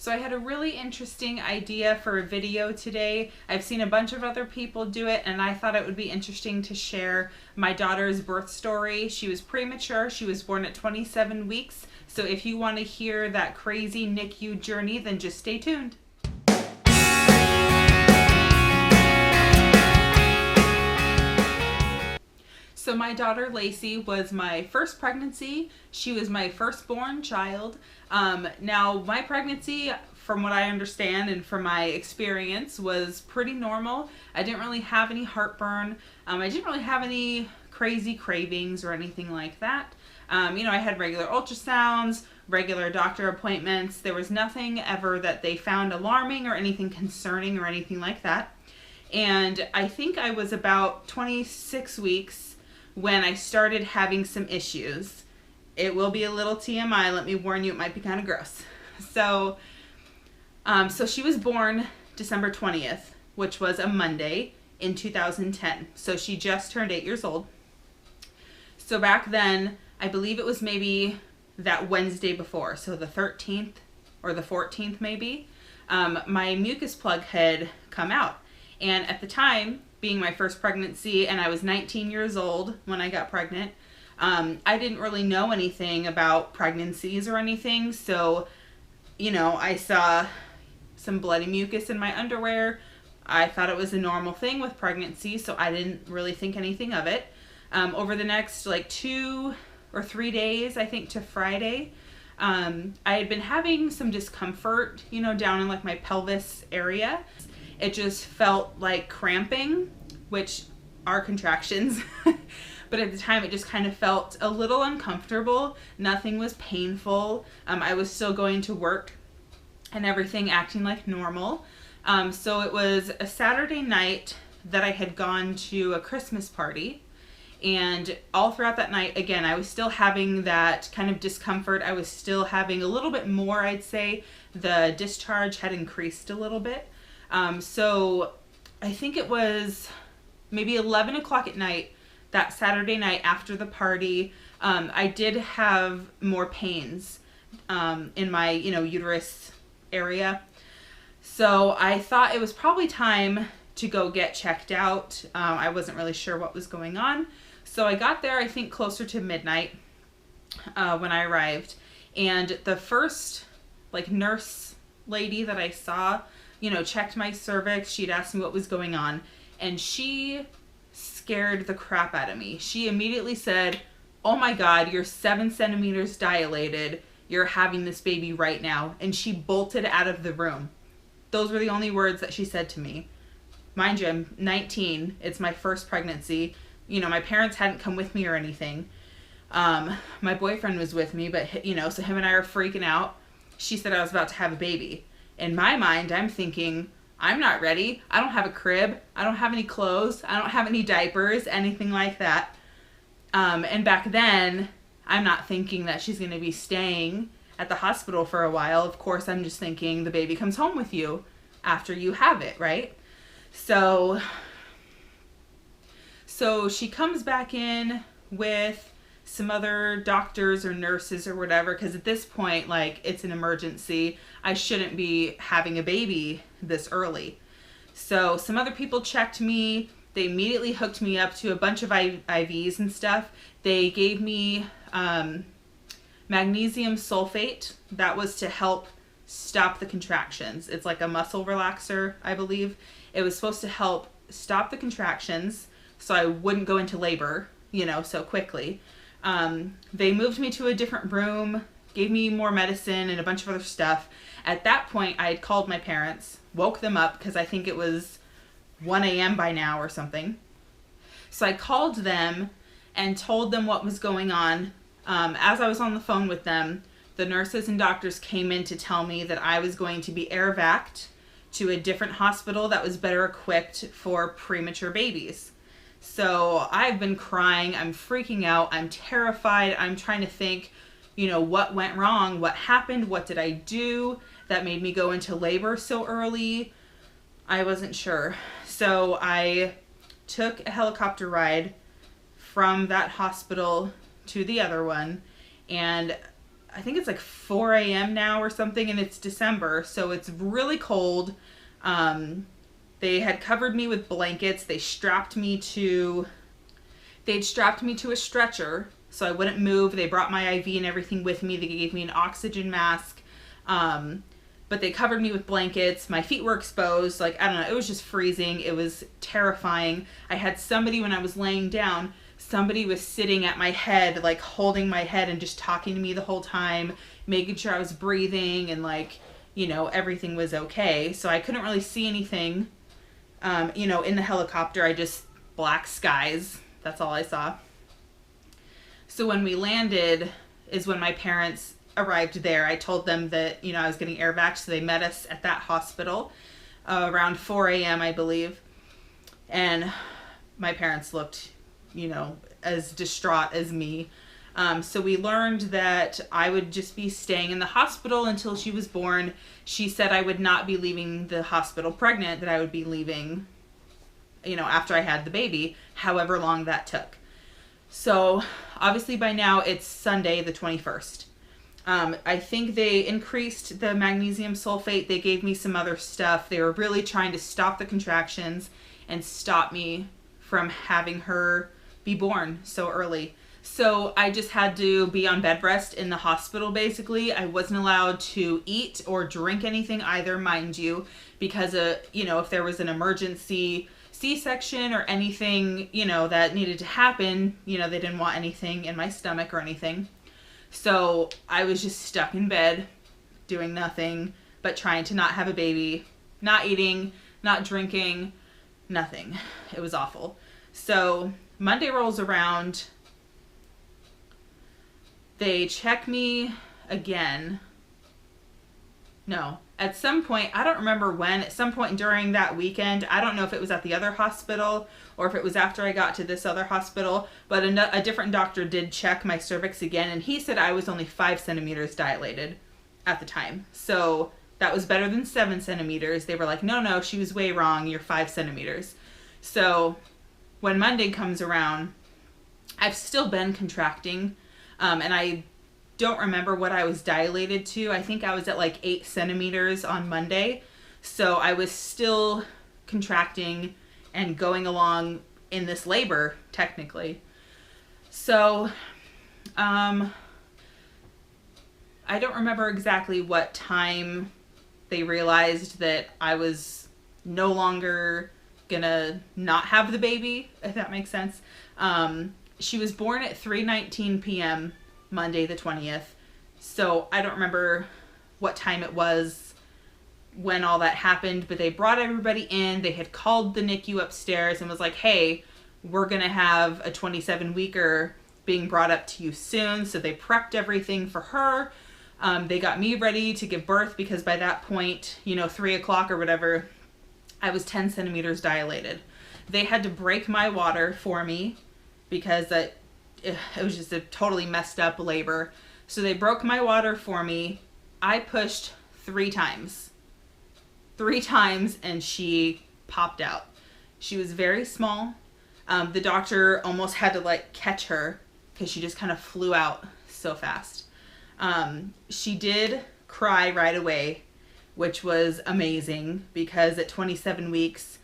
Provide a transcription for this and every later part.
So I had a really interesting idea for a video today. I've seen a bunch of other people do it, and I thought it would be interesting to share my daughter's birth story. She was premature. She was born at 27 weeks. So if you want to hear that crazy NICU journey, then just stay tuned. So my daughter Lacey was my first pregnancy. She was my firstborn child. Now my pregnancy, from what I understand and from my experience, was pretty normal. I didn't really have any heartburn. I didn't really have any crazy cravings or anything like that. I had regular ultrasounds, regular doctor appointments. There was nothing ever that they found alarming or anything concerning or anything like that. And I think I was about 26 weeks when I started having some issues. It will be a little TMI, let me warn you, it might be kind of gross. So she was born December 20th, which was a Monday in 2010. So she just turned 8 years old. So back then, I believe it was maybe that Wednesday before, so the 13th or the 14th maybe, my mucus plug had come out. And at the time, being my first pregnancy, and I was 19 years old when I got pregnant, I didn't really know anything about pregnancies or anything. So, I saw some bloody mucus in my underwear. I thought it was a normal thing with pregnancy, so I didn't really think anything of it. Over the next 2 or 3 days, I think to Friday, I had been having some discomfort, down in my pelvis area. It just felt like cramping, which are contractions. But at the time, it just kind of felt a little uncomfortable. Nothing was painful. I was still going to work and everything acting like normal. So it was a Saturday night that I had gone to a Christmas party. And all throughout that night, again, I was still having that kind of discomfort. I was still having a little bit more, I'd say. The discharge had increased a little bit. So I think it was maybe 11 o'clock at night, that Saturday night after the party. I did have more pains in my, uterus area. So I thought it was probably time to go get checked out. I wasn't really sure what was going on. So I got there, I think, closer to midnight when I arrived. And the first, nurse lady that I saw, checked my cervix. She'd asked me what was going on, and she scared the crap out of me. She immediately said, "Oh my God, you're 7 centimeters dilated. You're having this baby right now." And she bolted out of the room. Those were the only words that she said to me. Mind you, I'm 19. It's my first pregnancy. My parents hadn't come with me or anything. My boyfriend was with me, but, so him and I are freaking out. She said I was about to have a baby. In my mind, I'm thinking, I'm not ready. I don't have a crib. I don't have any clothes. I don't have any diapers, anything like that. And back then, I'm not thinking that she's going to be staying at the hospital for a while. Of course, I'm just thinking the baby comes home with you after you have it, right? So she comes back in with some other doctors or nurses or whatever, because at this point, it's an emergency. I shouldn't be having a baby this early. So some other people checked me. They immediately hooked me up to a bunch of IVs and stuff. They gave me magnesium sulfate. That was to help stop the contractions. It's like a muscle relaxer, I believe. It was supposed to help stop the contractions so I wouldn't go into labor, so quickly. They moved me to a different room, gave me more medicine and a bunch of other stuff. At that point, I had called my parents, woke them up because I think it was 1 a.m. by now or something. So I called them and told them what was going on. As I was on the phone with them, the nurses and doctors came in to tell me that I was going to be air vac'd to a different hospital that was better equipped for premature babies. So I've been crying. I'm freaking out. I'm terrified. I'm trying to think, what went wrong? What happened? What did I do that made me go into labor so early? I wasn't sure. So I took a helicopter ride from that hospital to the other one. And I think it's like 4 a.m. now or something, and it's December, so it's really cold. They had covered me with blankets. They'd strapped me to a stretcher so I wouldn't move. They brought my IV and everything with me. They gave me an oxygen mask. But they covered me with blankets. My feet were exposed. Like, I don't know. It was just freezing. It was terrifying. I had somebody, when I was laying down, somebody was sitting at my head, like holding my head and just talking to me the whole time, making sure I was breathing and like, you know, everything was okay. So I couldn't really see anything. You know, in the helicopter, I just, black skies. That's all I saw. So when we landed is when my parents arrived there. I told them that, you know, I was getting air vac, so they met us at that hospital around 4 a.m., I believe. And my parents looked, you know, as distraught as me. So we learned that I would just be staying in the hospital until she was born. She said I would not be leaving the hospital pregnant, that I would be leaving, you know, after I had the baby, however long that took. So obviously by now it's Sunday the 21st. I think they increased the magnesium sulfate. They gave me some other stuff. They were really trying to stop the contractions and stop me from having her be born so early. So I just had to be on bed rest in the hospital, basically. I wasn't allowed to eat or drink anything either, mind you, because, you know, if there was an emergency C-section or anything, you know, that needed to happen, you know, they didn't want anything in my stomach or anything. So I was just stuck in bed doing nothing but trying to not have a baby, not eating, not drinking, nothing. It was awful. So Monday rolls around. They check me again. No, at some point, I don't remember when, at some point during that weekend, I don't know if it was at the other hospital or if it was after I got to this other hospital, but a different doctor did check my cervix again, and he said I was only 5 centimeters dilated at the time. So that was better than 7 centimeters. They were like, no, she was way wrong. You're 5 centimeters. So when Monday comes around, I've still been contracting, and I don't remember what I was dilated to. I think I was at like 8 centimeters on Monday. So I was still contracting and going along in this labor, technically. So, I don't remember exactly what time they realized that I was no longer gonna not have the baby, if that makes sense. She was born at 3:19 p.m. Monday the 20th. So I don't remember what time it was when all that happened, but they brought everybody in. They had called the Nicu upstairs and was like, hey, we're going to have a 27-weeker being brought up to you soon. So they prepped everything for her. They got me ready to give birth because by that point, you know, 3 o'clock or whatever, I was 10 centimeters dilated. They had to break my water for me because it was just a totally messed up labor. So they broke my water for me. I pushed 3 times. 3 times and she popped out. She was very small. The doctor almost had to like catch her because she just kind of flew out so fast. She did cry right away, which was amazing because at 27 weeks,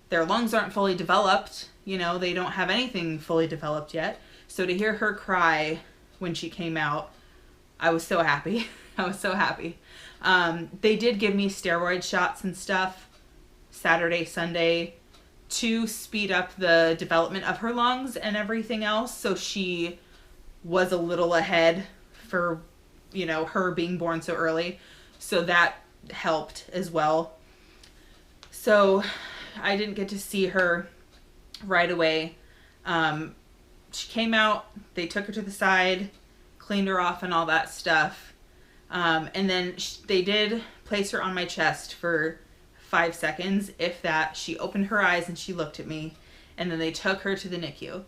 their lungs aren't fully developed. You know, they don't have anything fully developed yet. So to hear her cry when she came out, I was so happy. I was so happy. They did give me steroid shots and stuff Saturday, Sunday to speed up the development of her lungs and everything else. So she was a little ahead for, you know, her being born so early. So that helped as well. So I didn't get to see her right away. She came out, they took her to the side, cleaned her off and all that stuff. And then they did place her on my chest for 5 seconds, if that. She opened her eyes and she looked at me, and then they took her to the NICU.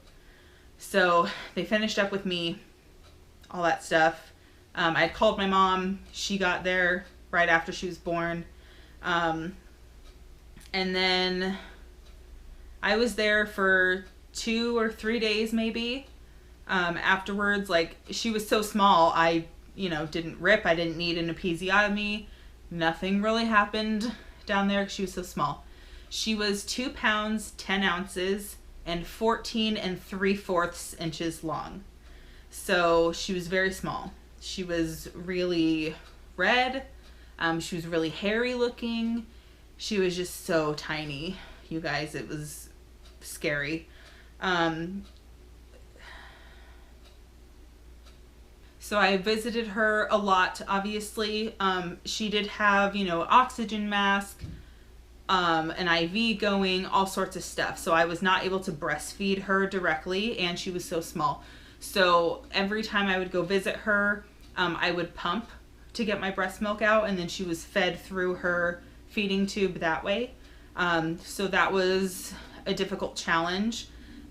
So they finished up with me, all that stuff. I had called my mom. She got there right after she was born. And then I was there for 2 or 3 days maybe. Afterwards, like, she was so small, I didn't rip. I didn't need an episiotomy. Nothing really happened down there because she was so small. She was 2 pounds, 10 ounces, and 14 3/4 inches long. So she was very small. She was really red. She was really hairy looking. She was just so tiny, you guys. It was scary. So I visited her a lot, obviously. She did have, oxygen mask, an IV going, all sorts of stuff. So I was not able to breastfeed her directly, and she was so small. So every time I would go visit her, I would pump to get my breast milk out, and then she was fed through her feeding tube that way. So that was a difficult challenge.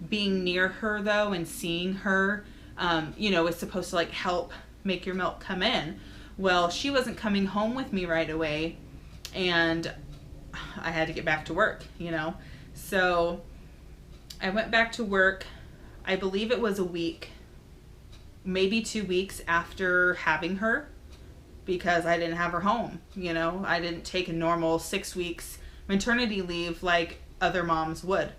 Being near her, though, and seeing her, is supposed to like help make your milk come in. Well, she wasn't coming home with me right away, and I had to get back to work, So I went back to work. I believe it was a week, maybe 2 weeks after having her, because I didn't have her home. I didn't take a normal 6 weeks maternity leave like other moms would.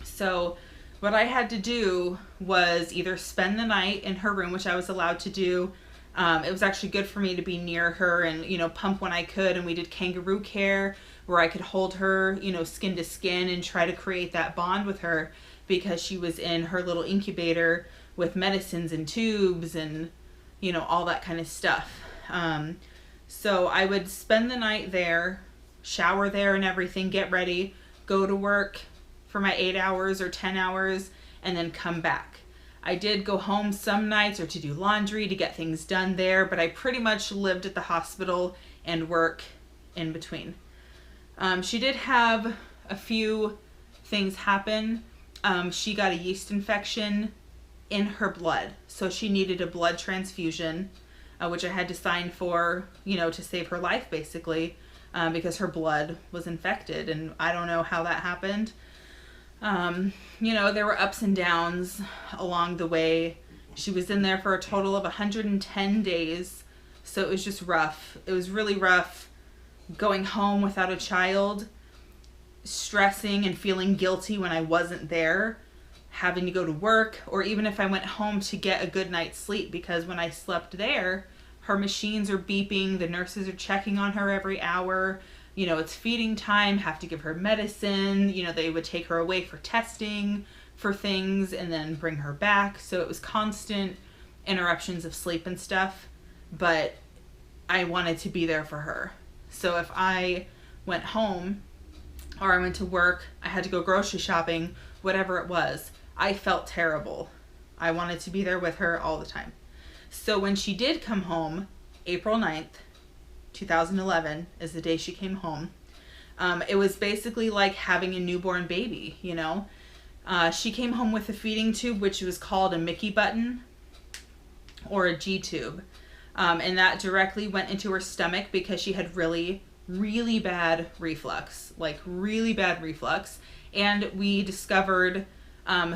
So what I had to do was either spend the night in her room, which I was allowed to do. It was actually good for me to be near her and, pump when I could. And we did kangaroo care where I could hold her, skin to skin and try to create that bond with her, because she was in her little incubator with medicines and tubes and, all that kind of stuff. So I would spend the night there, shower there and everything, get ready, go to work for my 8 hours or 10 hours, and then come back. I did go home some nights or to do laundry, to get things done there, but I pretty much lived at the hospital and work in between. She did have a few things happen. She got a yeast infection in her blood, so she needed a blood transfusion, which I had to sign for, to save her life, basically, because her blood was infected, and I don't know how that happened. There were ups and downs along the way. She was in there for a total of 110 days, so it was just rough. It was really rough going home without a child, stressing and feeling guilty when I wasn't there, having to go to work, or even if I went home to get a good night's sleep, because when I slept there, her machines are beeping, the nurses are checking on her every hour. It's feeding time, have to give her medicine. They would take her away for testing for things and then bring her back. So it was constant interruptions of sleep and stuff, but I wanted to be there for her. So if I went home or I went to work, I had to go grocery shopping, whatever it was, I felt terrible. I wanted to be there with her all the time. So when she did come home, April 9th, 2011 is the day she came home. It was basically like having a newborn baby, She came home with a feeding tube, which was called a Mickey button or a G tube. And that directly went into her stomach because she had really, really bad reflux, And we discovered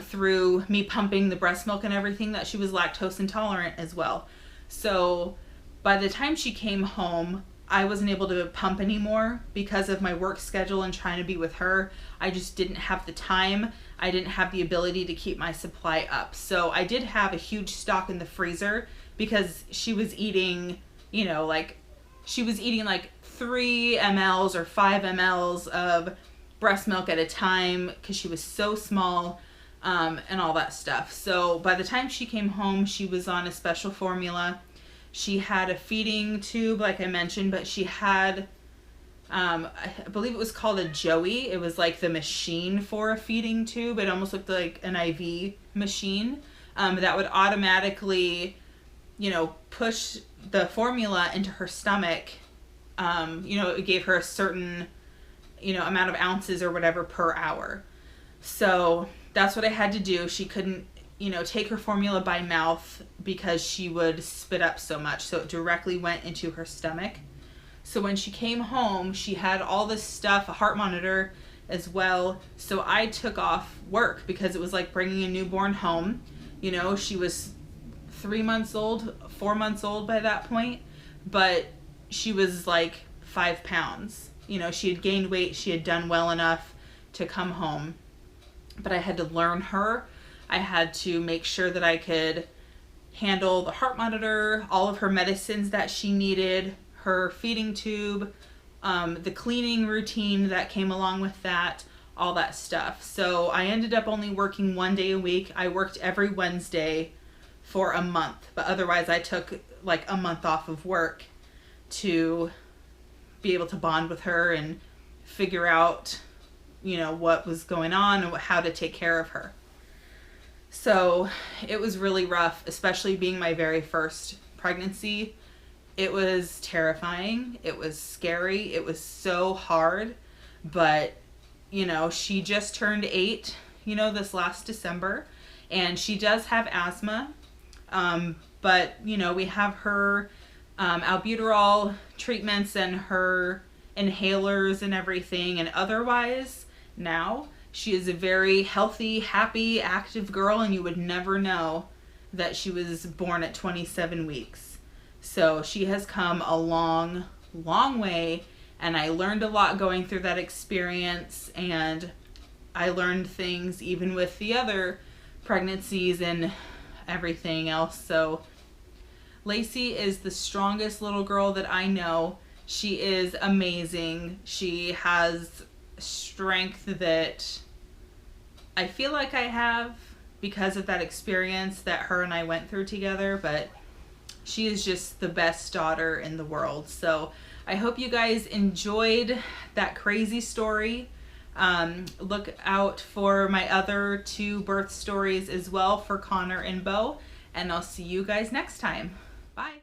through me pumping the breast milk and everything that she was lactose intolerant as well. So by the time she came home, I wasn't able to pump anymore because of my work schedule and trying to be with her. I just didn't have the time. I didn't have the ability to keep my supply up. So I did have a huge stock in the freezer because she was eating, she was eating like 3 mLs or 5 mLs of breast milk at a time because she was so small, and all that stuff. So by the time she came home, she was on a special formula. She had a feeding tube, like I mentioned, but she had, I believe it was called a Joey. It was like the machine for a feeding tube. It almost looked like an IV machine that would automatically, push the formula into her stomach. It gave her a certain, amount of ounces or whatever per hour. So that's what I had to do. She couldn't, take her formula by mouth because she would spit up so much. So it directly went into her stomach. So when she came home, she had all this stuff, a heart monitor as well. So I took off work because it was like bringing a newborn home. She was 3 months old, 4 months old by that point, but she was like 5 pounds. You know, she had gained weight, she had done well enough to come home, but I had to learn her. I had to make sure that I could handle the heart monitor, all of her medicines that she needed, her feeding tube, the cleaning routine that came along with that, all that stuff. So I ended up only working 1 day a week. I worked every Wednesday for a month, but otherwise I took like a month off of work to be able to bond with her and figure out, you know, what was going on and how to take care of her. So it was really rough, especially being my very first pregnancy. It was terrifying. It was scary. It was so hard. But, you know, she just turned 8, you know, this last December. And she does have asthma. But, you know, we have her albuterol treatments and her inhalers and everything. And otherwise, now, she is a very healthy, happy, active girl. And you would never know that she was born at 27 weeks. So she has come a long, long way, and I learned a lot going through that experience, and I learned things even with the other pregnancies and everything else. So Lacey is the strongest little girl that I know. She is amazing. She has strength that I feel like I have because of that experience that her and I went through together, but she is just the best daughter in the world. So I hope you guys enjoyed that crazy story. Look out for my other 2 birth stories as well for Connor and Bo, and I'll see you guys next time. Bye.